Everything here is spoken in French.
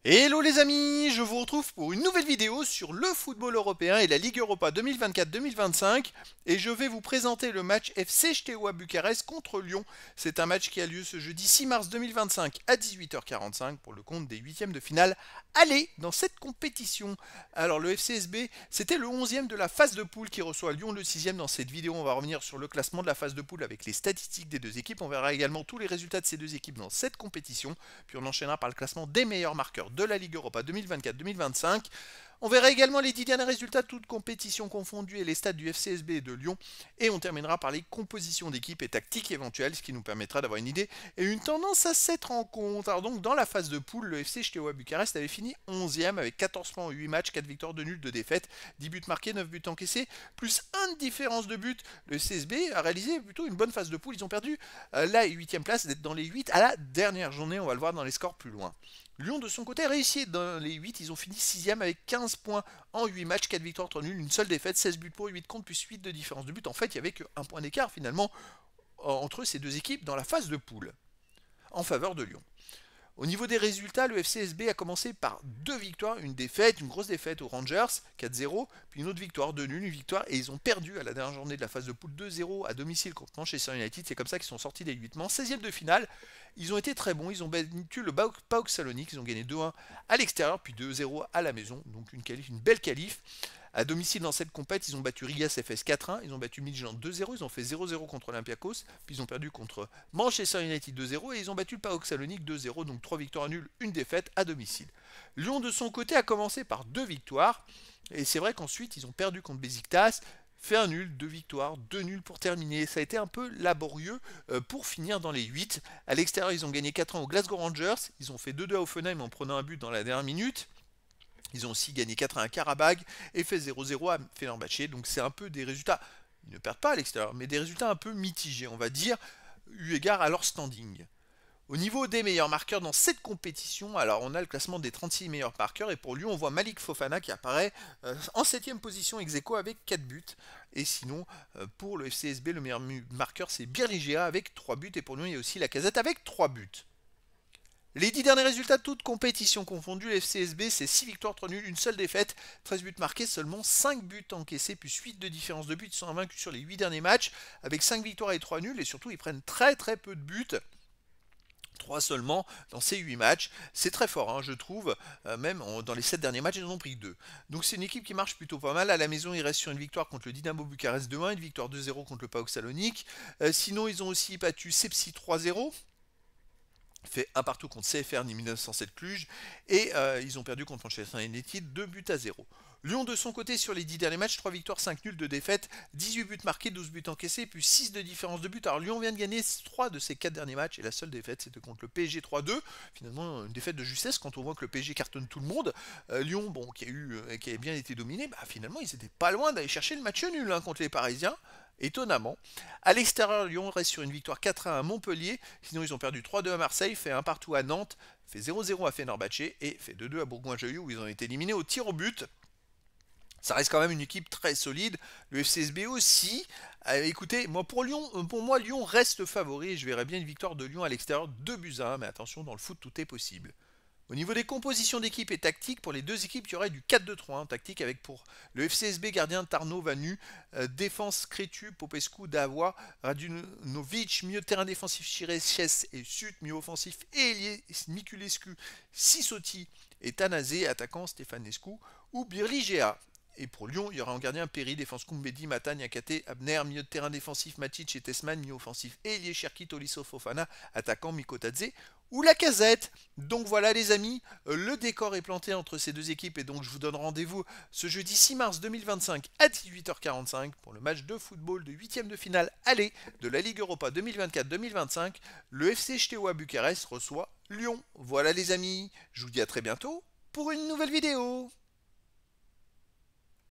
Hello les amis, je vous retrouve pour une nouvelle vidéo sur le football européen et la Ligue Europa 2024-2025 et je vais vous présenter le match FC Steaua Bucarest contre Lyon. C'est un match qui a lieu ce jeudi 6 mars 2025 à 18h45 pour le compte des huitièmes de finale aller dans cette compétition. Alors le FCSB, c'était le 11e de la phase de poule qui reçoit Lyon le 6e. Dans cette vidéo, on va revenir sur le classement de la phase de poule avec les statistiques des deux équipes. On verra également tous les résultats de ces deux équipes dans cette compétition. Puis on enchaînera par le classement des meilleurs marqueurs de la Ligue Europa 2024-2025. On verra également les 10 derniers résultats, toutes compétitions confondues et les stats du FCSB et de Lyon. Et on terminera par les compositions d'équipes et tactiques éventuelles, ce qui nous permettra d'avoir une idée et une tendance à cette rencontre. Alors donc dans la phase de poule, le FC Steaua Bucarest avait fini 11e avec 14 points en 8 matchs, 4 victoires, 2 nuls, 2 défaites, 10 buts marqués, 9 buts encaissés, plus 1 de différence de but. Le FCSB a réalisé plutôt une bonne phase de poule. Ils ont perdu la 8e place, d'être dans les 8 à la dernière journée. On va le voir dans les scores plus loin. Lyon de son côté a réussi dans les 8, ils ont fini 6ème avec 15 points en 8 matchs, 4 victoires, 3 nuls, une seule défaite, 16 buts pour, 8 contre, plus 8 de différence de but. En fait, il n'y avait qu'un point d'écart finalement entre ces deux équipes dans la phase de poule, en faveur de Lyon. Au niveau des résultats, le FCSB a commencé par 2 victoires, une défaite, une grosse défaite aux Rangers, 4-0, puis une autre victoire, 2 nuls, une victoire, et ils ont perdu à la dernière journée de la phase de poule 2-0 à domicile contre Manchester United. C'est comme ça qu'ils sont sortis des 8. Mais en 16e de finale, ils ont été très bons, ils ont battu le PAOK Salonique, ils ont gagné 2-1 à l'extérieur, puis 2-0 à la maison, donc une belle qualif. À domicile dans cette compète, ils ont battu Rigas FS 4-1, ils ont battu Midtjylland 2-0, ils ont fait 0-0 contre Olympiakos, puis ils ont perdu contre Manchester United 2-0 et ils ont battu le PAOK Salonique 2-0, donc 3 victoires nulles, une défaite à domicile. Lyon de son côté a commencé par 2 victoires, et c'est vrai qu'ensuite ils ont perdu contre Besiktas, fait un nul, 2 victoires, 2 nuls pour terminer. Ça a été un peu laborieux pour finir dans les 8. À l'extérieur, ils ont gagné 4-1 aux Glasgow Rangers, ils ont fait 2-2 à Offenheim en prenant un but dans la dernière minute. Ils ont aussi gagné 4-1 à Karabag et fait 0-0 à Fenerbahçe. Donc c'est un peu des résultats, ils ne perdent pas à l'extérieur, mais des résultats un peu mitigés, on va dire, eu égard à leur standing. Au niveau des meilleurs marqueurs dans cette compétition, alors on a le classement des 36 meilleurs marqueurs et pour lui on voit Malik Fofana qui apparaît en 7ème position ex aequo avec 4 buts. Et sinon pour le FCSB le meilleur marqueur c'est Birligea avec 3 buts et pour lui il y a aussi Lacazette avec 3 buts. Les 10 derniers résultats, toutes compétitions confondues, le FCSB c'est 6 victoires, 3 nuls, une seule défaite, 13 buts marqués, seulement 5 buts encaissés, plus 8 de différence de buts. Ils sont invaincus sur les 8 derniers matchs, avec 5 victoires et 3 nuls, et surtout ils prennent très peu de buts. 3 seulement dans ces 8 matchs. C'est très fort, hein, je trouve. Même dans les 7 derniers matchs, ils en ont pris 2. Donc c'est une équipe qui marche plutôt pas mal. À la maison, ils restent sur une victoire contre le Dynamo Bucarest 2-1, une victoire 2-0 contre le PAOK Salonique. Sinon, ils ont aussi battu Sepsi 3-0. Fait un partout contre CFR 1907 Cluj et ils ont perdu contre Manchester United 2 buts à 0. Lyon de son côté sur les 10 derniers matchs, 3 victoires, 5 nuls, 2 défaites, 18 buts marqués, 12 buts encaissés, puis 6 de différence de but. Alors Lyon vient de gagner 3 de ses 4 derniers matchs et la seule défaite c'était contre le PSG 3-2. Finalement une défaite de justesse quand on voit que le PSG cartonne tout le monde. Lyon, bon, qui a bien été dominé, bah, finalement ils étaient pas loin d'aller chercher le match nul hein, contre les Parisiens. Étonnamment. À l'extérieur, Lyon reste sur une victoire 4-1 à Montpellier. Sinon, ils ont perdu 3-2 à Marseille, fait un partout à Nantes, fait 0-0 à Fenerbahçe et fait 2-2 à Bourgoin-Jallieu où ils ont été éliminés au tir au but. Ça reste quand même une équipe très solide. Le FCSB aussi. Écoutez, pour moi, Lyon reste favori. Je verrais bien une victoire de Lyon à l'extérieur, 2 buts à 1. Mais attention, dans le foot, tout est possible. Au niveau des compositions d'équipe et tactiques, pour les deux équipes, il y aurait du 4-2-3, tactique avec pour le FCSB gardien Tarno Vanu, défense Crétu, Popescu, Davois, Radunovic, milieu de terrain défensif Chireches et Sut, milieu offensif Elie Miculescu, Sissotti et Tanazé, attaquant Stefanescu ou Birligea. Et pour Lyon, il y aura en gardien Perry, défense Koumbedi, Mata, Niakate, Abner, milieu de terrain défensif Matic et Tesman, milieu offensif Elie Cherki, Tolisso Fofana, attaquant Mikotadze ou Lacazette. Donc voilà les amis, le décor est planté entre ces deux équipes et donc je vous donne rendez-vous ce jeudi 6 mars 2025 à 18h45 pour le match de football de 8e de finale aller de la Ligue Europa 2024-2025. Le FC Steaua Bucarest reçoit Lyon. Voilà les amis, je vous dis à très bientôt pour une nouvelle vidéo.